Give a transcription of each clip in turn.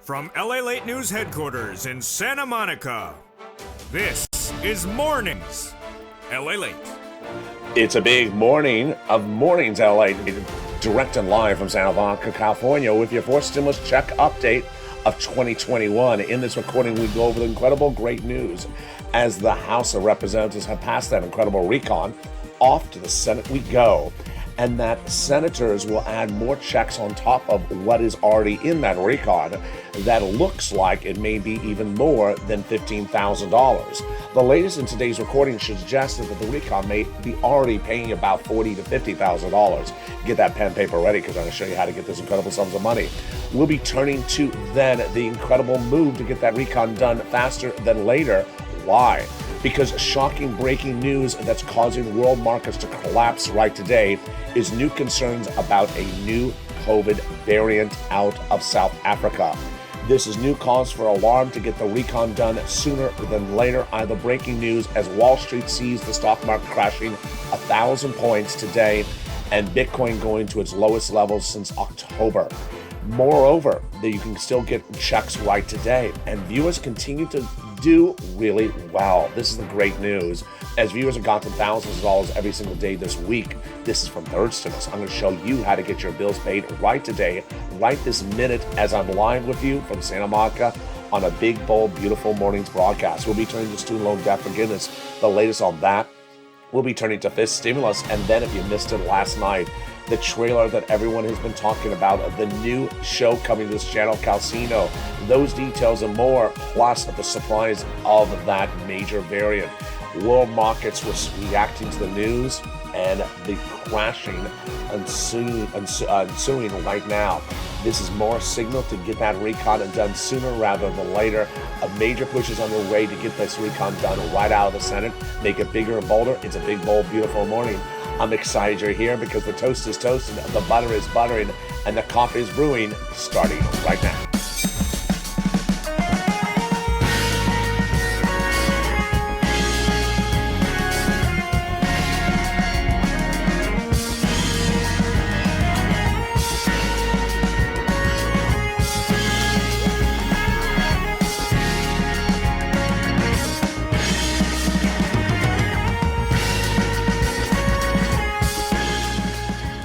From LALATE News headquarters in Santa Monica, this is Mornings LALATE. It's a big morning of Mornings LALATE, direct and live from Santa Monica, California, with your fourth stimulus check update of 2021. In this recording, we go over the incredible great news as the House of Representatives have passed that incredible recon. Off to the Senate we go, and that senators will add more checks on top of what is already in that recon. That looks like it may be even more than $15,000. The latest in today's recording suggested that the recon may be already paying about $40,000 to $50,000. Get that pen and paper ready, because I'm going to show you how to get this incredible sums of money. We'll be turning to then the incredible move to get that recon done faster than later. Why? Because shocking breaking news that's causing world markets to collapse right today is new concerns about a new COVID variant out of South Africa. This is new cause for alarm to get the recon done sooner than later. Either breaking news as Wall Street sees the stock market crashing 1,000 points today and Bitcoin going to its lowest levels since October. Moreover, that you can still get checks right today, and viewers continue to do really well. This is the great news. As viewers have gotten thousands of dollars every single day this week, this is from third stimulus. I'm going to show you how to get your bills paid right today, right this minute, as I'm live with you from Santa Monica on a big, bold, beautiful morning's broadcast. We'll be turning to student loan debt forgiveness, the latest on that. We'll be turning to fifth stimulus, and then if you missed it last night, the trailer that everyone has been talking about of the new show coming to this channel, Calcino. Those details and more, plus the surprise of that major variant. World markets were reacting to the news and the crashing ensuing right now. This is more signal to get that recon done sooner rather than later. A major push is underway to get this recon done right out of the Senate, make it bigger and bolder. It's a big, bold, beautiful morning. I'm excited you're here because the toast is toasting, the butter is buttering, and the coffee is brewing, starting right now.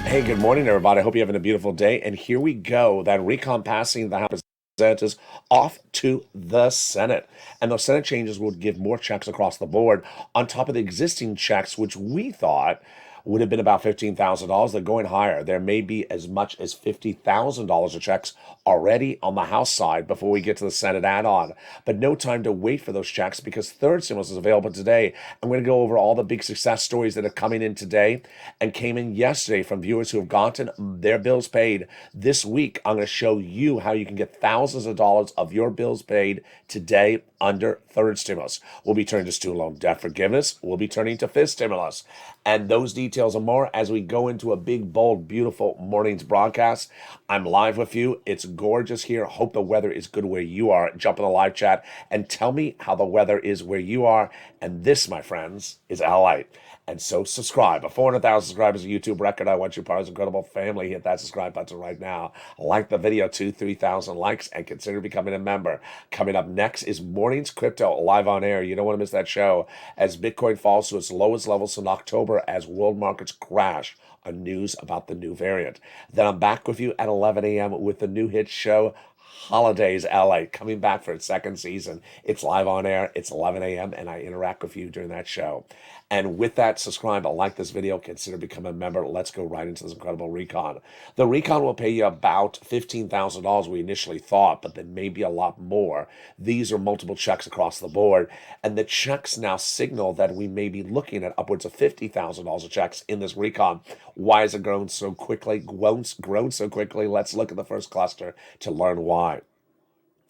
Hey, good morning, everybody. I hope you're having a beautiful day. And here we go. That recon passing the House of Representatives off to the Senate. And those Senate changes will give more checks across the board on top of the existing checks, which we thought would have been about $15,000. They're going higher. There may be as much as $50,000 of checks already on the House side before we get to the Senate add-on. But no time to wait for those checks because third stimulus is available today. I'm going to go over all the big success stories that are coming in today and came in yesterday from viewers who have gotten their bills paid this week. I'm going to show you how you can get thousands of dollars of your bills paid today under third stimulus. We'll be turning to student loan debt forgiveness. We'll be turning to fifth stimulus. And those details and more as we go into a big, bold, beautiful morning's broadcast. I'm live with you. It's gorgeous here. Hope the weather is good where you are. Jump in the live chat and tell me how the weather is where you are. And this, my friends, is LALATE. And so subscribe. 400,000 subscribers, a YouTube record. I want you part of this incredible family. Hit that subscribe button right now. Like the video, 2,000-3,000 likes, and consider becoming a member. Coming up next is Morning's Crypto live on air. You don't want to miss that show as Bitcoin falls to its lowest levels in October as world markets crash on news about the new variant. Then I'm back with you at 11 a.m. with the new hit show, Holidays LA, coming back for its second season. It's live on air. It's 11 a.m. and I interact with you during that show. And with that, subscribe, like this video, consider becoming a member. Let's go right into this incredible recon. The recon will pay you about $15,000 we initially thought, but then maybe a lot more. These are multiple checks across the board. And the checks now signal that we may be looking at upwards of $50,000 of checks in this recon. Why has it grown so quickly? Grown so quickly? Let's look at the first cluster to learn why.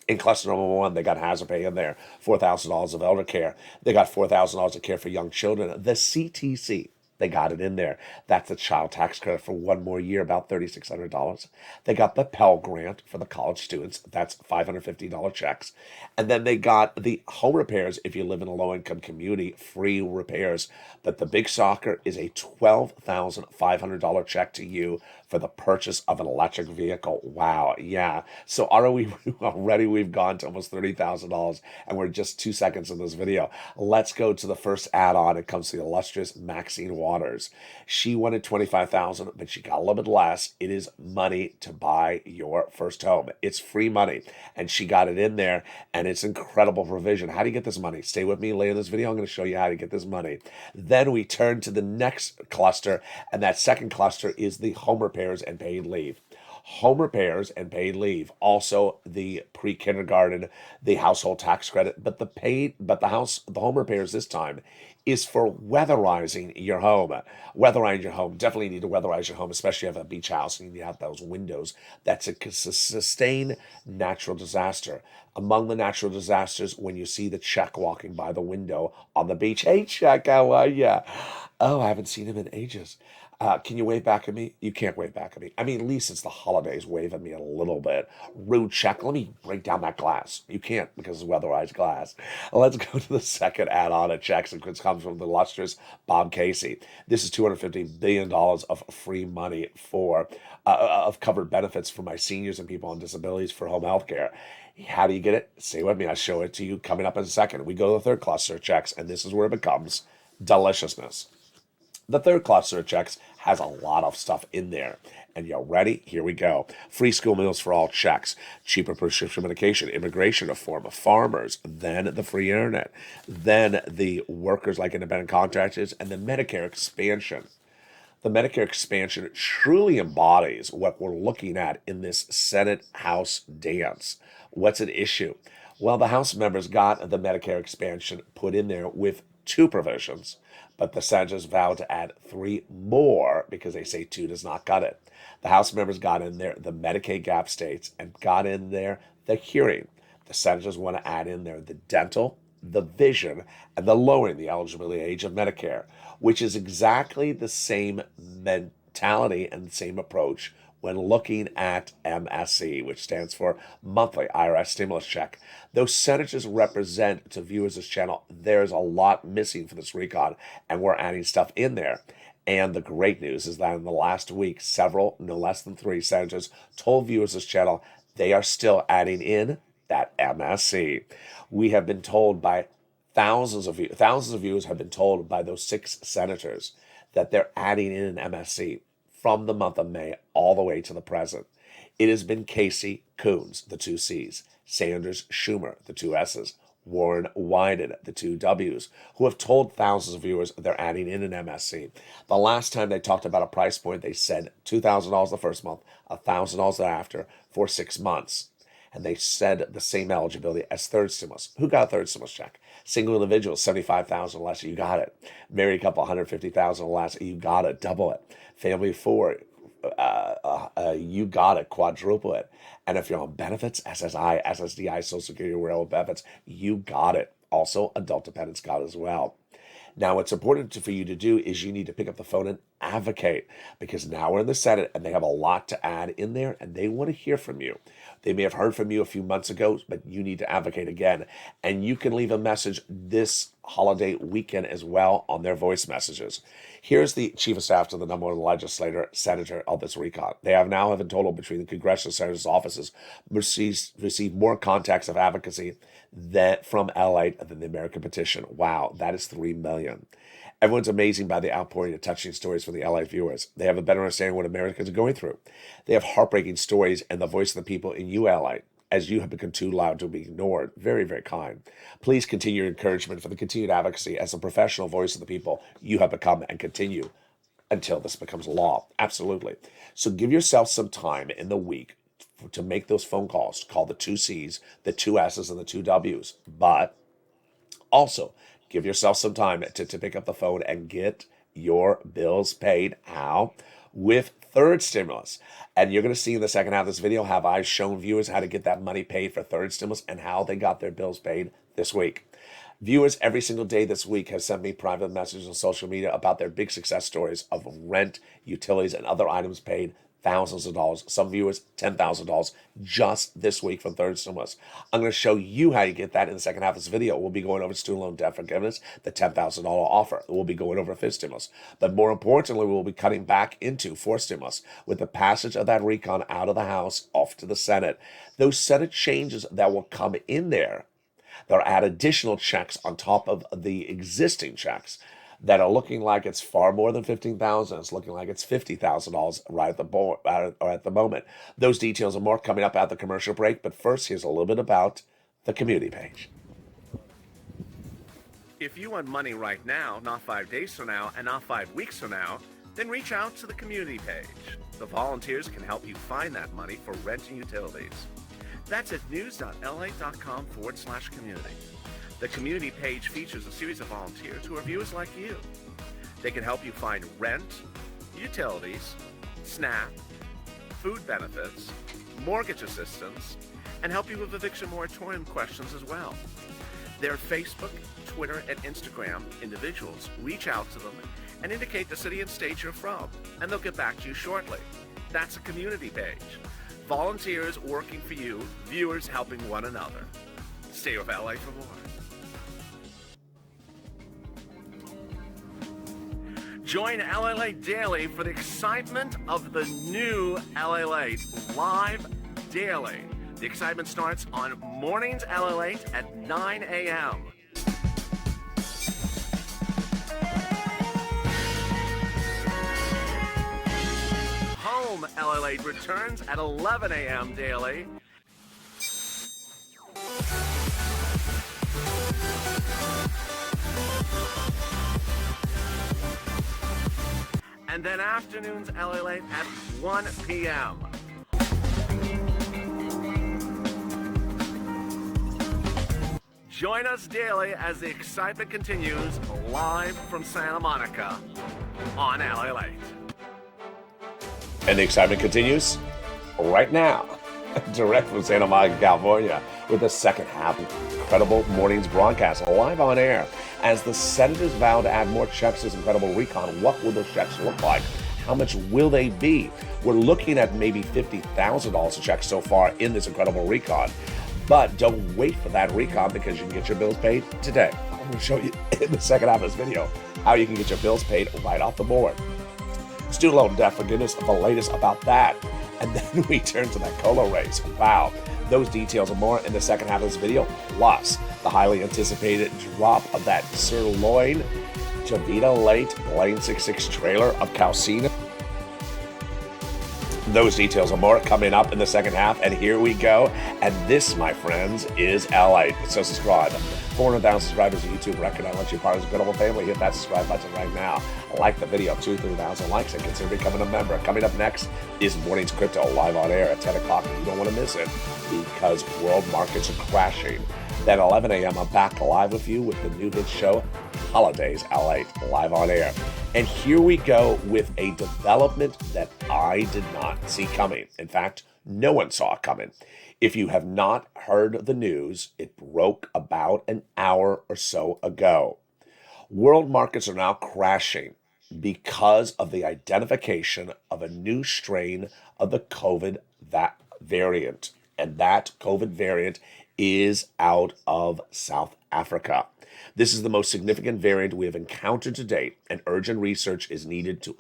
In cluster number one, they got hazard pay in there, $4,000 of elder care. They got $4,000 of care for young children. The CTC, They got it in there. That's a child tax credit for one more year, about $3,600. They got the Pell Grant for the college students. That's $550 checks. And then they got the home repairs if you live in a low-income community, free repairs. But the big shocker is a $12,500 check to you for the purchase of an electric vehicle. Wow, yeah. So already we've gone to almost $30,000, and we're just 2 seconds in this video. Let's go to the first add-on. It comes to the illustrious Maxine Waters. She wanted $25,000, but she got a little bit less. It is money to buy your first home. It's free money, and she got it in there, and it's incredible provision. How do you get this money? Stay with me later in this video. I'm going to show you how to get this money. Then we turn to the next cluster, and that second cluster is the home repairs and paid leave. Home repairs and paid leave, also the pre-kindergarten, the household tax credit, but the home repairs this time is for weatherizing your home. Weatherizing your home, definitely need to weatherize your home, especially if you have a beach house and you need to have those windows. That's a sustained natural disaster. Among the natural disasters, when you see the Czech walking by the window on the beach, hey Czech, how are ya? Oh, I haven't seen him in ages. Can you wave back at me? You can't wave back at me. I mean, at least it's the holidays. Wave at me a little bit. Rude Czech. Let me break down that glass. You can't because it's weatherized glass. Let's go to the second add-on at checks, which comes from the illustrious Bob Casey. This is $250 billion of free money for of covered benefits for my seniors and people on disabilities for home health care. How do you get it? Stay with me. I'll show it to you coming up in a second. We go to the third cluster of checks, and this is where it becomes deliciousness. The third cluster of checks has a lot of stuff in there. And you ready? Here we go. Free school meals for all checks, cheaper prescription medication, immigration reform, farmers, then the free internet, then the workers like independent contractors, and the Medicare expansion. The Medicare expansion truly embodies what we're looking at in this Senate-House dance. What's at issue? Well, the House members got the Medicare expansion put in there with 2 provisions, but the senators vowed to add 3 more because they say 2 does not cut it. The House members got in there the Medicaid gap states and got in there the hearing. The senators want to add in there the dental, the vision, and the lowering the eligibility age of Medicare, which is exactly the same mentality and the same approach when looking at MSC, which stands for Monthly IRS Stimulus Check. Those senators represent to viewers of this channel, there's a lot missing for this recon, and we're adding stuff in there. And the great news is that in the last week, several, no less than 3 senators told viewers of this channel they are still adding in that MSC. We have been told by thousands of viewers have been told by those 6 senators that they're adding in an MSC from the month of May all the way to the present. It has been Casey, Coons, the 2 C's, Sanders, Schumer, the 2 S's, Warren, Wyden, the 2 W's, who have told thousands of viewers they're adding in an MSC. The last time they talked about a price point, they said $2,000 the first month, $1,000 thereafter for 6 months. And they said the same eligibility as third stimulus. Who got a third stimulus check? Single individuals, $75,000 or less, you got it. Married couple, $150,000 or less, you got it. Double it. Family of 4, you got it. Quadruple it. And if you're on benefits, SSI, SSDI, Social Security, Railroad benefits, you got it. Also, adult dependents got it as well. Now, what's important for you to do is you need to pick up the phone and advocate, because now we're in the Senate and they have a lot to add in there and they want to hear from you. They may have heard from you a few months ago, but you need to advocate again. And you can leave a message this holiday weekend as well on their voice messages. Here's the chief of staff to the number 1 senator of this recon. They have now have in total between the congressional senators' offices received more contacts of advocacy from LA than the American petition. Wow, that is 3 million. Everyone's amazing by the outpouring of touching stories from the LA viewers. They have a better understanding of what Americans are going through. They have heartbreaking stories and the voice of the people in LA, as you have become too loud to be ignored. Very, very kind. Please continue your encouragement for the continued advocacy as a professional voice of the people you have become, and continue until this becomes law. Absolutely. So give yourself some time in the week to make those phone calls. Call the 2 C's, the 2 S's, and the 2 W's. But also, give yourself some time to pick up the phone and get your bills paid. How? With third stimulus. And you're going to see in the second half of this video, have I shown viewers how to get that money paid for third stimulus and how they got their bills paid this week. Viewers every single day this week have sent me private messages on social media about their big success stories of rent, utilities, and other items paid thousands of dollars. Some viewers, $10,000 just this week from third stimulus. I'm going to show you how you get that in the second half of this video. We'll be going over student loan debt forgiveness, the $10,000 offer. We'll be going over fifth stimulus. But more importantly, we'll be cutting back into fourth stimulus with the passage of that recon out of the House, off to the Senate. Those Senate changes that will come in there, they'll add additional checks on top of the existing checks that are looking like it's far more than $15,000. It's looking like it's $50,000 right at the moment. Those details and more coming up at the commercial break. But first, here's a little bit about the community page. If you want money right now, not 5 days from now, and not 5 weeks from now, then reach out to the community page. The volunteers can help you find that money for rent and utilities. That's at news.la.com/community. The community page features a series of volunteers who are viewers like you. They can help you find rent, utilities, SNAP, food benefits, mortgage assistance, and help you with eviction moratorium questions as well. Their Facebook, Twitter, and Instagram individuals reach out to them and indicate the city and state you're from, and they'll get back to you shortly. That's a community page. Volunteers working for you, viewers helping one another. Stay with LA for more. Join LALATE Daily for the excitement of the new LALATE live daily. The excitement starts on Mornings LALATE at 9 a.m. Home LALATE returns at 11 a.m. daily. And then afternoons LALATE at 1 p.m. Join us daily as the excitement continues live from Santa Monica on LALATE. And the excitement continues right now, direct from Santa Monica, California, with the second half of Incredible Mornings broadcast live on air. As the senators vow to add more checks to this incredible recon, what will those checks look like? How much will they be? We're looking at maybe $50,000 a check so far in this incredible recon. But don't wait for that recon, because you can get your bills paid today. I'm going to show you in the second half of this video how you can get your bills paid right off the board. Student loan debt forgiveness, the latest about that. And then we turn to that COLA raise. Wow. Those details and more in the second half of this video, plus the highly anticipated drop of that sirloin Javita Late Lane 66 trailer of Calcina. Those details and more coming up in the second half, and here we go. And this, my friends, is LALATE. So subscribe. 400,000 subscribers on YouTube record. I want you part of this incredible family. Hit that subscribe button right now. Like the video, 2,000-3,000 likes, and consider becoming a member. Coming up next is Mornings Crypto live on air at 10 o'clock. You don't want to miss it, because world markets are crashing. Then 11 a.m., I'm back live with you with the new hit show, Holidays LALATE, live on air. And here we go with a development that I did not see coming. In fact, no one saw it coming. If you have not heard the news, it broke about an hour or so ago. World markets are now crashing because of the identification of a new strain of the COVID variant. And that COVID variant is out of South Africa. This is the most significant variant we have encountered to date, and urgent research is needed to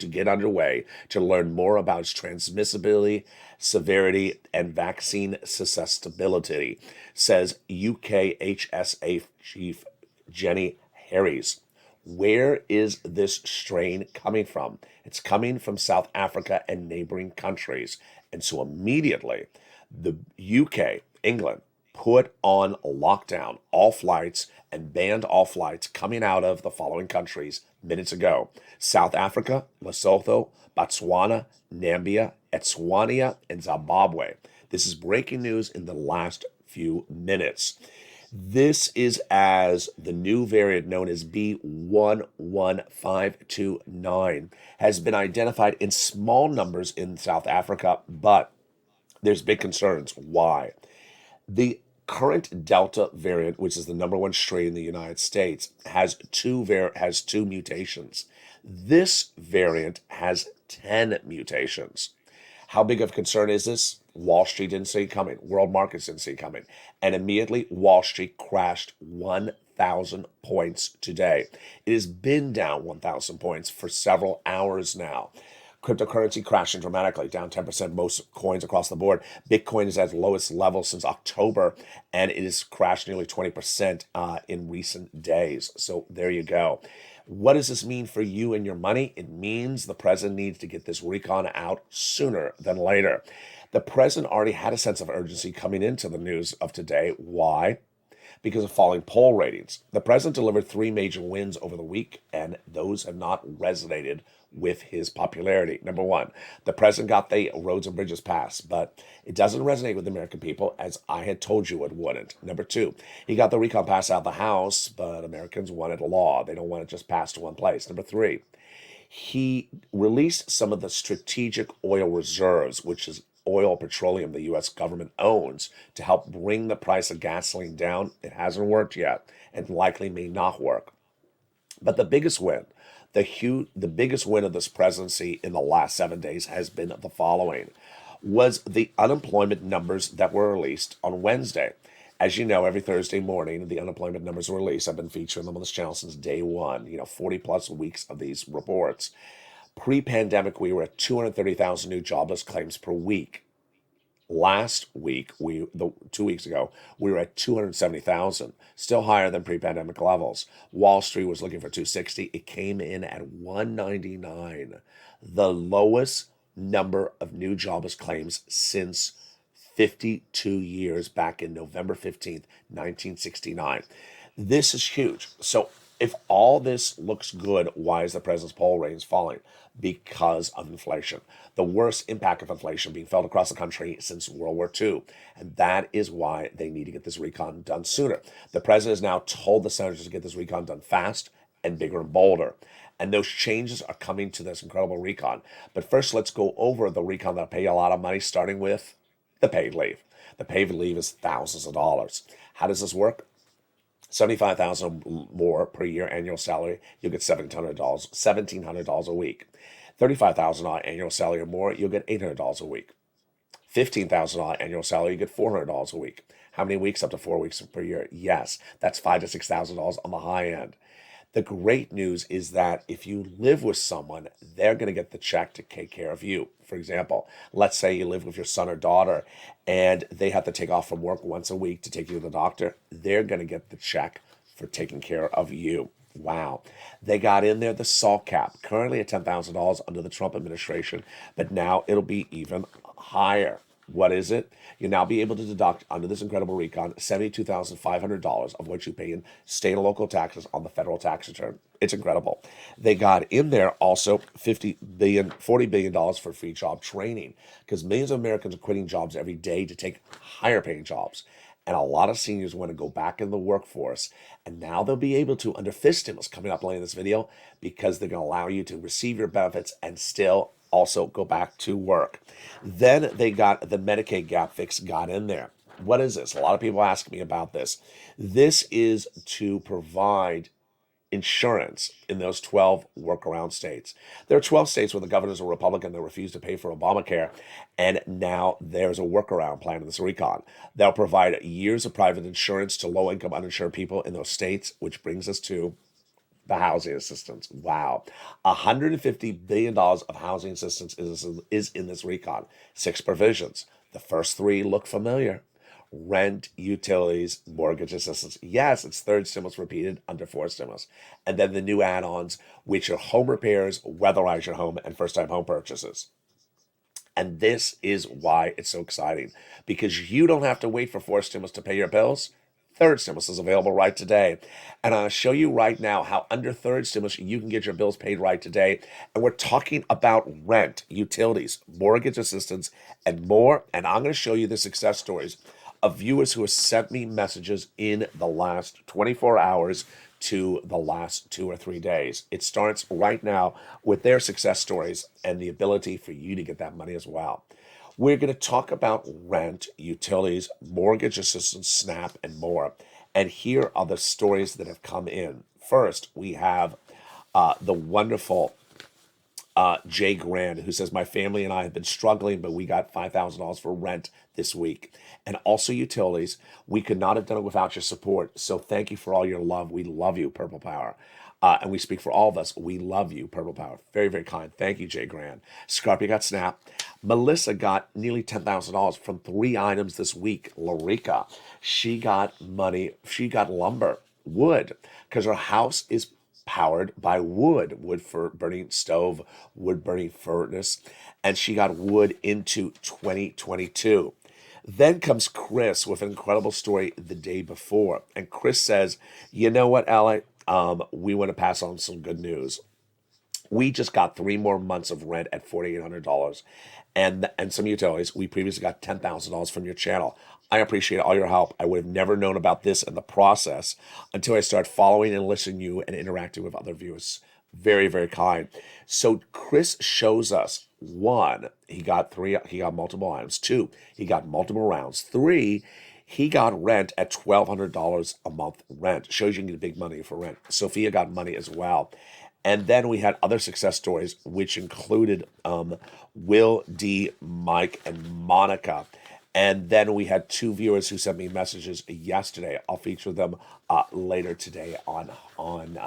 get underway to learn more about its transmissibility, severity, and vaccine susceptibility, says UKHSA Chief Jenny Harries. Where is this strain coming from? It's coming from South Africa and neighboring countries. And so immediately, the UK, England, put on lockdown all flights and banned all flights coming out of the following countries minutes ago: South Africa, Lesotho, Botswana, Namibia, Eswatini, and Zimbabwe. This is breaking news in the last few minutes. This is as the new variant known as B11529 has been identified in small numbers in South Africa, but there's big concerns. Why? The current Delta variant, which is the number one strain in the United States, has two mutations. This variant has 10 mutations. How big of a concern is this? Wall Street didn't see it coming. World markets didn't see it coming. And immediately, Wall Street crashed 1,000 points today. It has been down 1,000 points for several hours now. Cryptocurrency crashing dramatically, down 10%, most coins across the board. Bitcoin is at its lowest level since October, and it has crashed nearly 20% in recent days. So there you go. What does this mean for you and your money? It means the president needs to get this recon out sooner than later. The president already had a sense of urgency coming into the news of today. Why? Because of falling poll ratings. The president delivered 3 major wins over the week, and those have not resonated with his popularity. Number one, the president got the roads and bridges passed, but it doesn't resonate with the American people, as I had told you it wouldn't. Number two, he got the recon passed out of the House, but Americans wanted a law. They don't want it just passed to one place. Number three, he released some of the strategic oil reserves, which is oil, petroleum the U.S. government owns, to help bring the price of gasoline down. It hasn't worked yet and likely may not work. But the biggest win, the biggest win of this presidency in the last 7 days has been the following, was the unemployment numbers that were released on Wednesday. As you know, every Thursday morning, the unemployment numbers are released. I've been featuring them on this channel since day one, 40 plus weeks of these reports. Pre-pandemic, we were at 230,000 new jobless claims per week. Last week, 2 weeks ago, we were at 270,000, still higher than pre-pandemic levels. Wall Street was looking for 260. It came in at 199, the lowest number of new jobless claims since 52 years, back in November 15th, 1969. This is huge. So if all this looks good, why is the president's poll ratings falling? Because of inflation. The worst impact of inflation being felt across the country since World War II. And that is why they need to get this recon done sooner. The president has now told the senators to get this recon done fast and bigger and bolder. And those changes are coming to this incredible recon. But first, let's go over the recon that'll pay you a lot of money, starting with the paid leave. The paid leave is thousands of dollars. How does this work? $75,000 more per year annual salary, you'll get $1,700 a week. $35,000 annual salary or more, you'll get $800 a week. $15,000 annual salary, you get $400 a week. How many weeks? Up to 4 weeks per year. Yes, that's $5,000 to $6,000 on the high end. The great news is that if you live with someone, they're going to get the check to take care of you. For example, let's say you live with your son or daughter and they have to take off from work once a week to take you to the doctor. They're going to get the check for taking care of you. Wow. They got in there the SALT cap, currently at $10,000 under the Trump administration, but now it'll be even higher. What is it? You'll now be able to deduct under this incredible recon $72,500 of what you pay in state and local taxes on the federal tax return. It's incredible. They got in there also $40 billion for free job training, because millions of Americans are quitting jobs every day to take higher paying jobs. And a lot of seniors want to go back in the workforce. And now they'll be able to, under FIST stimulus coming up later in this video, because they're going to allow you to receive your benefits and still also go back to work. Then they got the Medicaid gap fix got in there. What is this? A lot of people ask me about this. This is to provide insurance in those 12 workaround states. There are 12 states where the governors are Republican that refuse to pay for Obamacare, and now there's a workaround plan in this recon. They'll provide years of private insurance to low-income uninsured people in those states, which brings us to the housing assistance. Wow. $150 billion of housing assistance is in this recon. 6 provisions. The first 3 look familiar. Rent, utilities, mortgage assistance. Yes, it's third stimulus repeated under 4th stimulus. And then the new add-ons, which are home repairs, weatherize your home, and first-time home purchases. And this is why it's so exciting, because you don't have to wait for 4th stimulus to pay your bills. 3rd stimulus is available right today. And I'll show you right now how under 3rd stimulus you can get your bills paid right today. And we're talking about rent, utilities, mortgage assistance, and more. And I'm going to show you the success stories of viewers who have sent me messages in the last 24 hours to the last 2 or 3 days. It starts right now with their success stories and the ability for you to get that money as well. We're going to talk about rent, utilities, mortgage assistance, SNAP, and more. And here are the stories that have come in. First, we have the wonderful Jay Grand, who says, my family and I have been struggling, but we got $5,000 for rent this week. And also utilities. We could not have done it without your support. So thank you for all your love. We love you, Purple Power. And we speak for all of us. We love you, Purple Power. Very, very kind. Thank you, Jay Grand. Scarpia got Snap. Melissa got nearly $10,000 from 3 items this week. Larica, she got money. She got lumber, wood, because her house is powered by wood for burning stove, wood burning furnace, and she got wood into 2022. Then comes Chris with an incredible story the day before. And Chris says, you know what, Allie? We want to pass on some good news. We just got 3 more months of rent at $4,800 and some utilities. We previously got $10,000 from your channel. I appreciate all your help. I would have never known about this in the process until I started following and listening to you and interacting with other viewers. Very, very kind. So Chris shows us, 1, he got multiple items. 2, he got multiple rounds. 3, he got rent at $1,200 a month rent. Shows you can get big money for rent. Sophia got money as well. And then we had other success stories, which included Will, D, Mike, and Monica. And then we had 2 viewers who sent me messages yesterday. I'll feature them later today on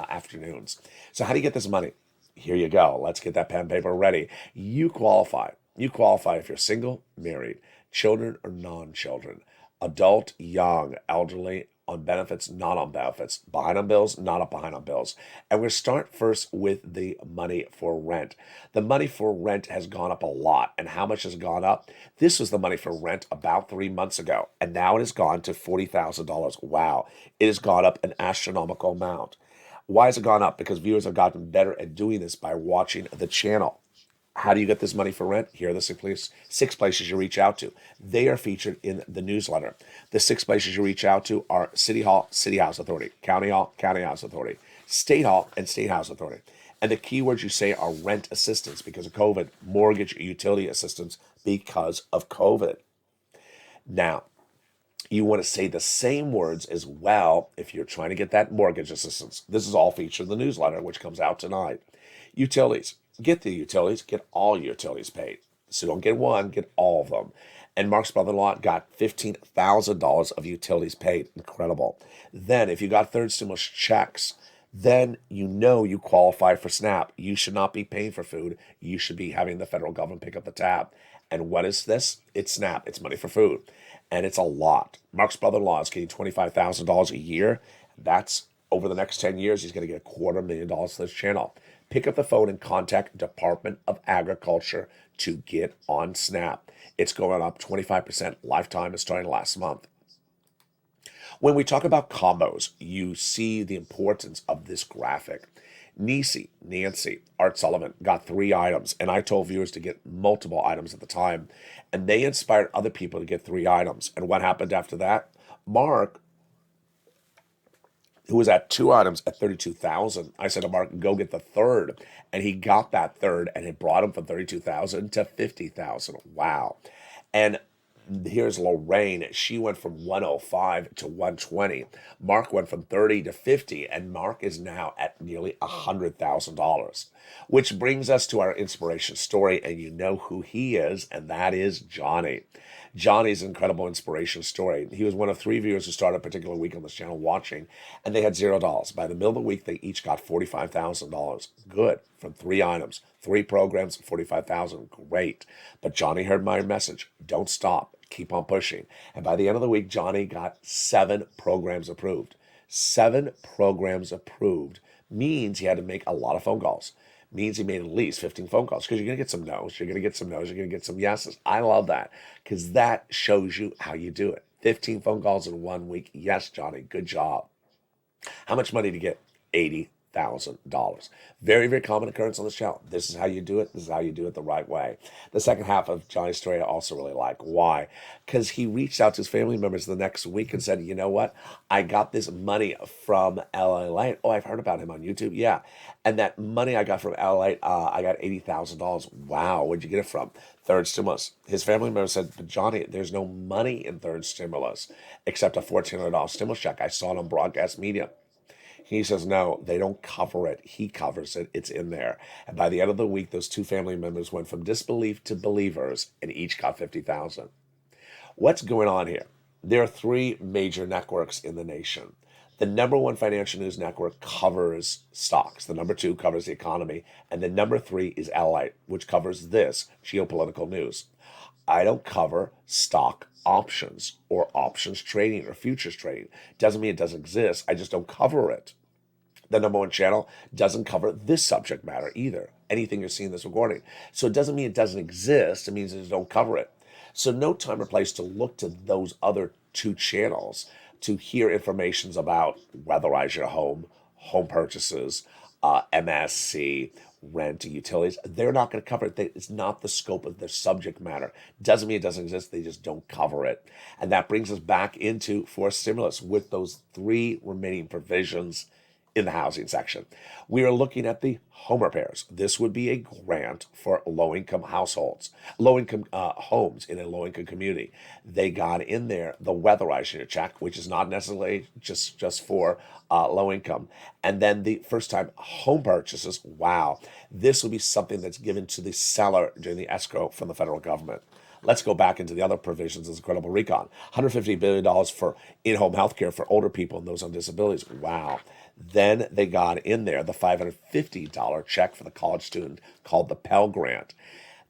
afternoons. So how do you get this money? Here you go. Let's get that pen and paper ready. You qualify. You qualify if you're single, married, children or non-children, adult, young, elderly, on benefits, not on benefits, behind on bills, not behind on bills. And we're start first with the money for rent. The money for rent has gone up a lot. And how much has gone up? This was the money for rent about 3 months ago. And now it has gone to $40,000. Wow. It has gone up an astronomical amount. Why has it gone up? Because viewers have gotten better at doing this by watching the channel. How do you get this money for rent? Here are the 6 places you reach out to. They are featured in the newsletter. The 6 places you reach out to are City Hall, City House Authority, County Hall, County House Authority, State Hall, and State House Authority. And the keywords you say are rent assistance because of COVID, mortgage or utility assistance because of COVID. Now, you want to say the same words as well if you're trying to get that mortgage assistance. This is all featured in the newsletter, which comes out tonight. Utilities. Get the utilities, get all utilities paid. So don't get one, get all of them. And Mark's brother-in-law got $15,000 of utilities paid. Incredible. Then if you got third stimulus checks, then you know you qualify for SNAP. You should not be paying for food. You should be having the federal government pick up the tab. And what is this? It's SNAP. It's money for food. And it's a lot. Mark's brother-in-law is getting $25,000 a year. That's over the next 10 years, he's going to get $250,000 to this channel. Pick up the phone and contact Department of Agriculture to get on SNAP. It's going up 25% lifetime. It's starting last month. When we talk about combos, you see the importance of this graphic. Nancy, Art Sullivan got 3 items, and I told viewers to get multiple items at the time, and they inspired other people to get 3 items. And what happened after that? Mark, who was at 2 items at $32,000. I said to Mark, go get the 3rd. And he got that 3rd, and it brought him from $32,000 to $50,000. Wow. And here's Lorraine. She went from 105 to 120. Mark went from 30 to 50, and Mark is now at nearly $100,000. Which brings us to our inspiration story, and you know who he is, and that is Johnny. Johnny's incredible inspiration story. He was one of 3 viewers who started a particular week on this channel watching, and they had $0. By the middle of the week, they each got $45,000. Good. From 3 items, 3 programs, $45,000. Great. But Johnny heard my message. Don't stop. Keep on pushing. And by the end of the week, Johnny got 7 programs approved. 7 programs approved means he had to make a lot of phone calls. Means he made at least 15 phone calls because you're going to get some no's, you're going to get some no's, you're going to get some yeses. I love that because that shows you how you do it. 15 phone calls in 1 week. Yes, Johnny, good job. How much money did you get? $50,000. Very, very common occurrence on this channel. This is how you do it. This is how you do it the right way. The second half of Johnny's story I also really like. Why? Because he reached out to his family members the next week and said, you know what? I got this money from LALATE. Oh, I've heard about him on YouTube. Yeah. And that money I got from LALATE, I got $80,000. Wow. Where'd you get it from? Third stimulus. His family member said, but Johnny, there's no money in third stimulus except a $1,400 stimulus check. I saw it on broadcast media. He says, no, they don't cover it. He covers it. It's in there. And by the end of the week, those two family members went from disbelief to believers and each got $50,000. What's going on here? There are three major networks in the nation. The number one financial news network covers stocks. The number two covers the economy. And the number three is LALATE, which covers this, geopolitical news. I don't cover stock options or options trading or futures trading. Doesn't mean it doesn't exist. I just don't cover it. The number one channel doesn't cover this subject matter either. Anything you're seeing in this recording. So it doesn't mean it doesn't exist. It means they just don't cover it. So no time or place to look to those other two channels to hear information about weatherize your home, home purchases, MSC, rent, utilities. They're not going to cover it. It's not the scope of their subject matter. Doesn't mean it doesn't exist. They just don't cover it. And that brings us back into forced stimulus with those three remaining provisions in the housing section. We are looking at the home repairs. This would be a grant for low-income households, low-income homes in a low-income community. They got in there the weatherizing your check, which is not necessarily just for low income. And then the first-time home purchases. Wow, this will be something that's given to the seller during the escrow from the federal government. Let's go back into the other provisions of Incredible Recon. $150 billion for in-home health care for older people and those on disabilities. Wow. Then they got in there the $550 check for the college student called the Pell Grant.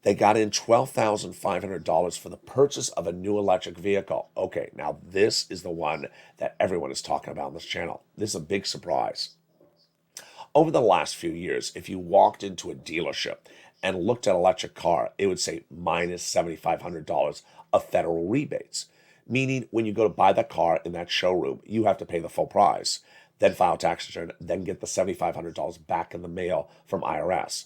They got in $12,500 for the purchase of a new electric vehicle. Okay, now this is the one that everyone is talking about on this channel. This is a big surprise. Over the last few years, if you walked into a dealership and looked at an electric car, it would say minus $7,500 of federal rebates. Meaning when you go to buy that car in that showroom, you have to pay the full price, then file tax return, then get the $7,500 back in the mail from IRS.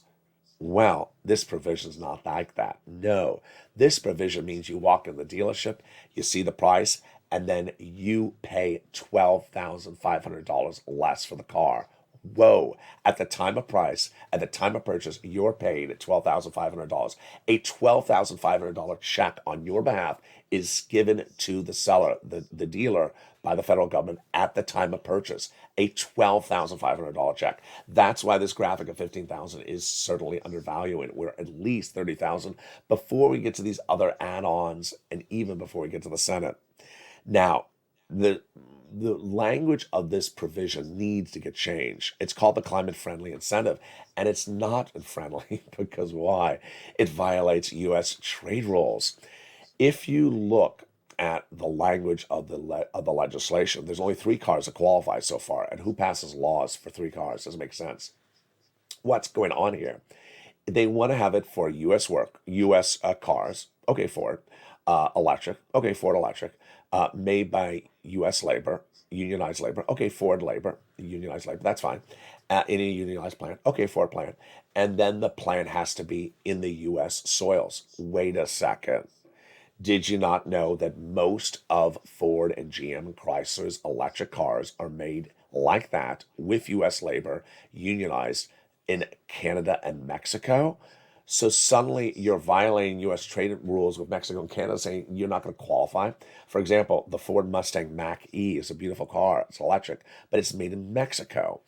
Well, this provision is not like that. No, this provision means you walk in the dealership, you see the price, and then you pay $12,500 less for the car. Whoa, at the time of price, at the time of purchase, you're paid $12,500. A $12,500 check on your behalf is given to the seller, the dealer, by the federal government at the time of purchase. A $12,500 check. That's why this graphic of $15,000 is certainly undervaluing. We're at least $30,000 before we get to these other add-ons and even before we get to the Senate. Now, the language of this provision needs to get changed. It's called the climate-friendly incentive, and it's not friendly because why? It violates U.S. trade rules. If you look at the language of the legislation, there's only 3 cars that qualify so far, and who passes laws for 3 cars? Doesn't make sense. What's going on here? They want to have it for U.S. work, U.S. Cars. Okay, Ford. Electric. Okay, Ford electric. Made by U.S. labor, unionized labor. Okay, Ford labor, unionized labor. That's fine. In a unionized plant. Okay, Ford plant. And then the plant has to be in the U.S. soils. Wait a second. Did you not know that most of Ford and GM and Chrysler's electric cars are made like that with U.S. labor, unionized in Canada and Mexico? So suddenly you're violating U.S. trade rules with Mexico and Canada, saying you're not going to qualify. For example, the Ford Mustang Mach-E is a beautiful car. It's electric, but it's made in Mexico.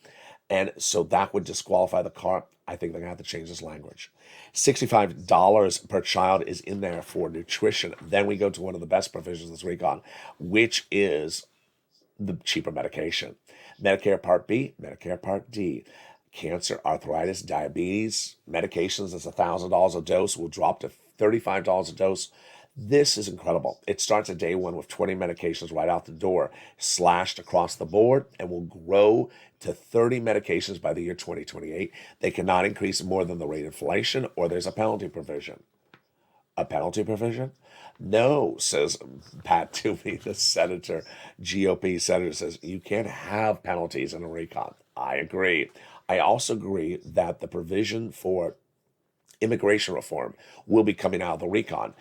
And so that would disqualify the car. I think they're going to have to change this language. $65 per child is in there for nutrition. Then we go to one of the best provisions this week on, which is the cheaper medication. Medicare Part B, Medicare Part D. Cancer, arthritis, diabetes, medications that's $1,000 a dose will drop to $35 a dose. This is incredible. It starts at day 1 with 20 medications right out the door, slashed across the board, and will grow to 30 medications by the year 2028. They cannot increase more than the rate of inflation, or there's a penalty provision. A penalty provision? No, says Pat Toomey, the senator, GOP senator, says you can't have penalties in a recon. I agree. I also agree that the provision for immigration reform will be coming out of the recon.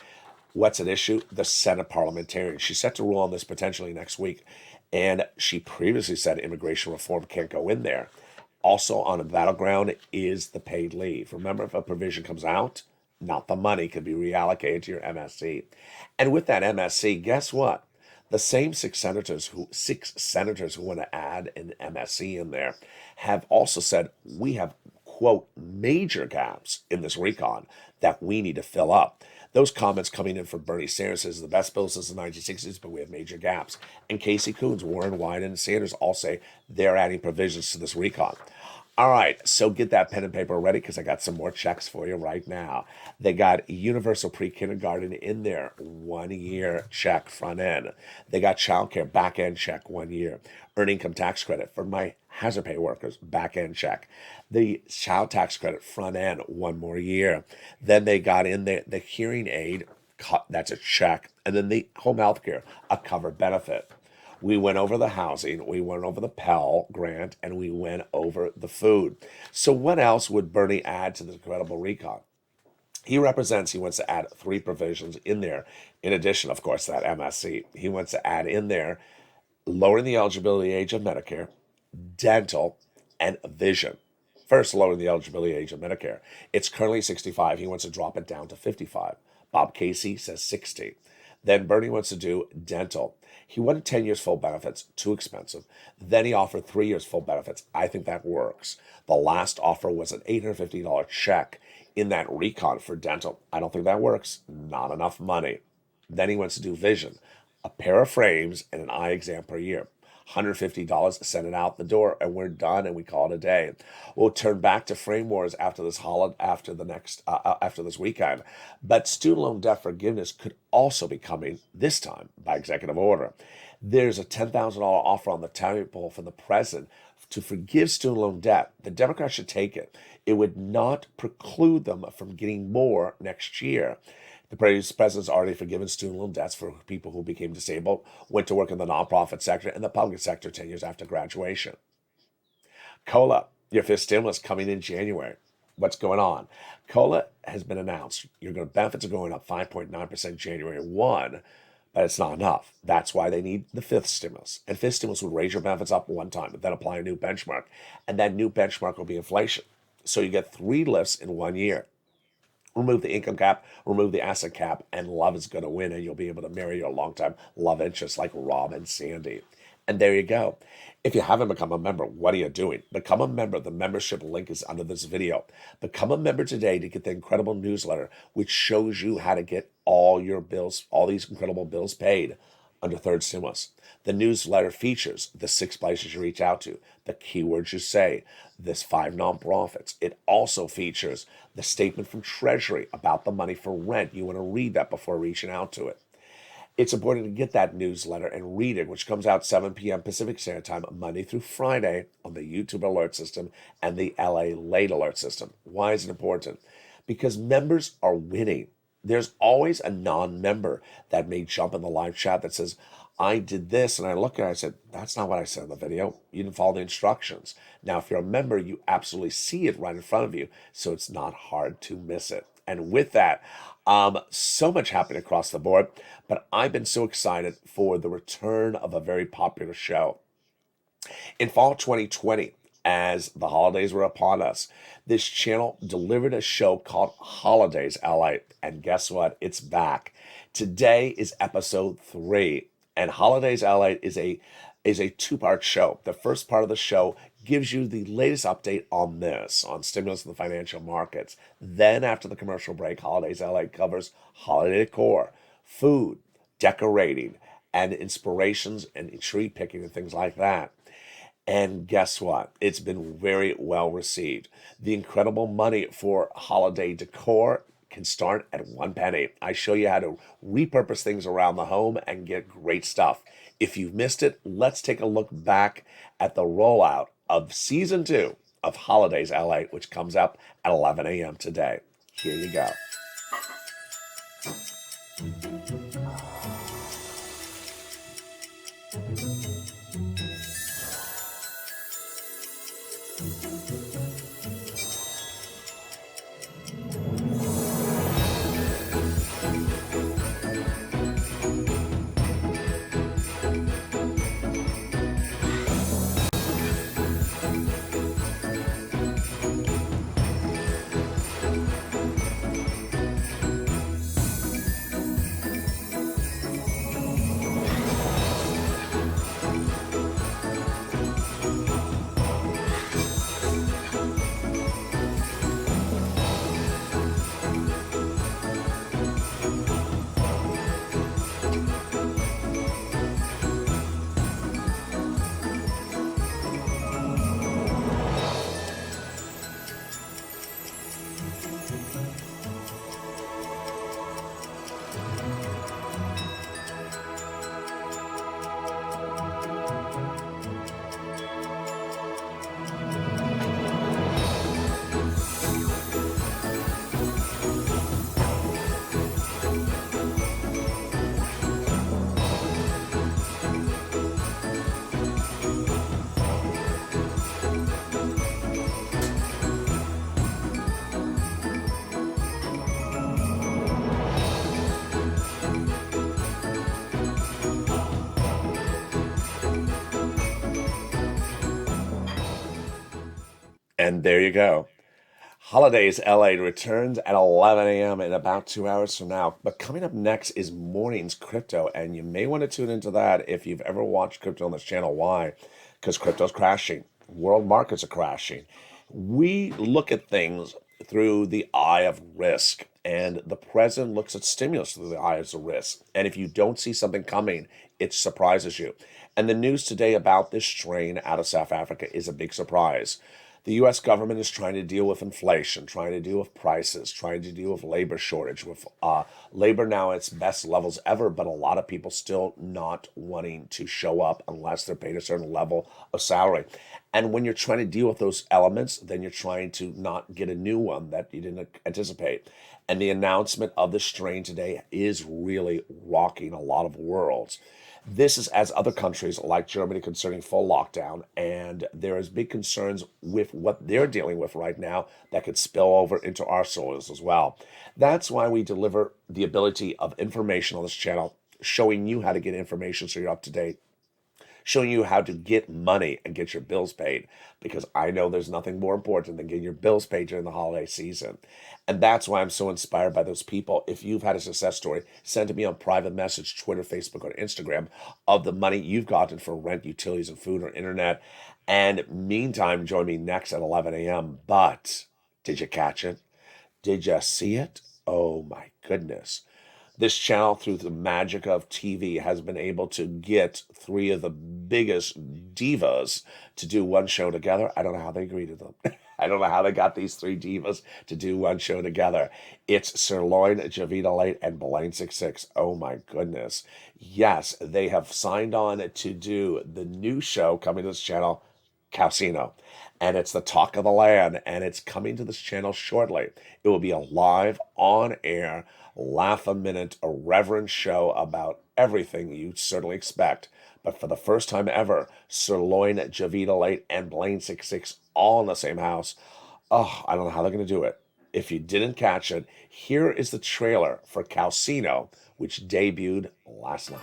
What's at issue? The Senate parliamentarian. She's set to rule on this potentially next week. And she previously said immigration reform can't go in there. Also on the battleground is the paid leave. Remember, if a provision comes out, not the money can be reallocated to your MSC. And with that MSC, guess what? The same six senators who want to add an MSC in there have also said we have, quote, major gaps in this recon that we need to fill up. Those comments coming in from Bernie Sanders is the best bill since the 1960s, but we have major gaps. And Casey Coons, Warren, Wyden, and Sanders all say they're adding provisions to this recon. All right, so get that pen and paper ready because I got some more checks for you right now. They got universal pre-kindergarten in there, 1 year check front end. They got childcare back end check 1 year. Earned income tax credit for my hazard pay workers, back end check. The child tax credit front end, 1 more year. Then they got in there the hearing aid, that's a check. And then the home health care, a covered benefit. We went over the housing, we went over the Pell Grant, and we went over the food. So what else would Bernie add to the incredible recon? He wants to add 3 provisions in there. In addition, of course, that MSC. He wants to add in there lowering the eligibility age of Medicare, dental, and vision. First, lowering the eligibility age of Medicare. It's currently 65. He wants to drop it down to 55. Bob Casey says 60. Then Bernie wants to do dental. He wanted 10 years full benefits, too expensive. Then he offered 3 years full benefits. I think that works. The last offer was an $850 check in that recon for dental. I don't think that works. Not enough money. Then he wants to do vision, a pair of frames and an eye exam per year. $150, send it out the door, and we're done, and we call it a day. We'll turn back to frame wars after this after this weekend. But student loan debt forgiveness could also be coming this time by executive order. There's a $10,000 offer on the table from the president to forgive student loan debt. The Democrats should take it. It would not preclude them from getting more next year. The president's already forgiven student loan debts for people who became disabled, went to work in the nonprofit sector and the public sector 10 years after graduation. COLA, your fifth stimulus coming in January. What's going on? COLA has been announced. Benefits are going up 5.9% January 1, but it's not enough. That's why they need the fifth stimulus. And fifth stimulus would raise your benefits up one time, but then apply a new benchmark. And that new benchmark will be inflation. So you get 3 lifts in 1 year. Remove the income cap, remove the asset cap, and love is going to win, and you'll be able to marry your longtime love interest like Rob and Sandy. And there you go. If you haven't become a member, what are you doing? Become a member. The membership link is under this video. Become a member today to get the incredible newsletter, which shows you how to get all your bills, all these incredible bills paid under third stimulus. The newsletter features the 6 places you reach out to, the keywords you say, this 5 nonprofits. It also features the statement from Treasury about the money for rent. You want to read that before reaching out to it. It's important to get that newsletter and read it, which comes out 7 p.m. Pacific Standard Time, Monday through Friday on the YouTube alert system and the LALATE alert system. Why is it important? Because members are winning. There's always a non-member that may jump in the live chat that says, I did this, and I look at it, I said, that's not what I said in the video. You didn't follow the instructions. Now, if you're a member, you absolutely see it right in front of you, so it's not hard to miss it. And with that, so much happening across the board, but I've been so excited for the return of a very popular show. In fall 2020, as the holidays were upon us, this channel delivered a show called Holidays LA, and guess what? It's back. Today is episode 3. And Holidays LA is a 2-part show. The first part of the show gives you the latest update on stimulus in the financial markets. Then after the commercial break, Holidays LA covers holiday decor, food, decorating, and inspirations and tree picking and things like that. And guess what? It's been very well received. The incredible money for holiday decor can start at 1 penny. I show you how to repurpose things around the home and get great stuff. If you've missed it, let's take a look back at the rollout of season 2 of Holidays LA, which comes up at 11 a.m. today. Here you go. And there you go. Holidays LA returns at 11 a.m. in about 2 hours from now. But coming up next is Mornings Crypto. And you may want to tune into that if you've ever watched crypto on this channel. Why? Because crypto's crashing. World markets are crashing. We look at things through the eye of risk. And the president looks at stimulus through the eyes of risk. And if you don't see something coming, it surprises you. And the news today about this strain out of South Africa is a big surprise. The U.S. government is trying to deal with inflation, trying to deal with prices, trying to deal with labor shortage, with labor now at its best levels ever, but a lot of people still not wanting to show up unless they're paid a certain level of salary. And when you're trying to deal with those elements, then you're trying to not get a new one that you didn't anticipate. And the announcement of the strain today is really rocking a lot of worlds. This is as other countries like Germany concerning full lockdown, and there is big concerns with what they're dealing with right now that could spill over into our soils as well. That's why we deliver the ability of information on this channel, showing you how to get information so you're up to date, showing you how to get money and get your bills paid, because I know there's nothing more important than getting your bills paid during the holiday season. And that's why I'm so inspired by those people. If you've had a success story, send to me on private message, Twitter, Facebook, or Instagram of the money you've gotten for rent, utilities, and food or internet. And meantime, join me next at 11 a.m. But did you catch it? Did you see it? Oh my goodness. This channel, through the magic of TV, has been able to get three of the biggest divas to do one show together. I don't know how they agreed to them. I don't know how they got these three divas to do one show together. It's Sirloin, Javita Late, and Belaine 66. Oh my goodness. Yes, they have signed on to do the new show coming to this channel, Calcino. And it's the talk of the land, and it's coming to this channel shortly. It will be a live, on-air, laugh-a-minute, irreverent show about everything you'd certainly expect. But for the first time ever, Sirloin, Javita Late, and Blaine 66 all in the same house. Oh, I don't know how they're going to do it. If you didn't catch it, here is the trailer for Calcino, which debuted last night.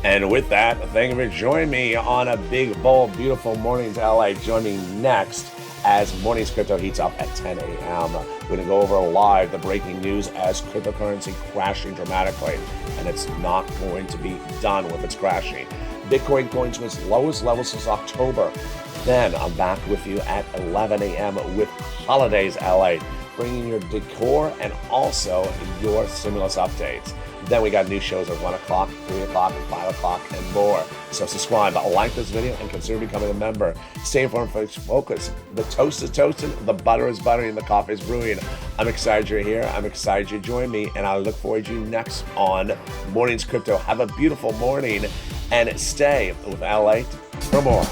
And with that, thank you for joining me on a big, bold, beautiful Mornings LA. Join me next as Mornings Crypto heats up at 10 a.m. We're going to go over live the breaking news as cryptocurrency crashing dramatically. And it's not going to be done with its crashing. Bitcoin going to its lowest level since October. Then I'm back with you at 11 a.m. with Holidays LA, bringing your decor and also your stimulus updates. Then we got new shows at 1 o'clock, 3 o'clock, 5 o'clock, and more. So subscribe, like this video, and consider becoming a member. Stay informed, folks. Focus. The toast is toasting, the butter is buttering, and the coffee is brewing. I'm excited you're here. I'm excited you join me, and I look forward to you next on Mornings Crypto. Have a beautiful morning, and stay with LALATE for more.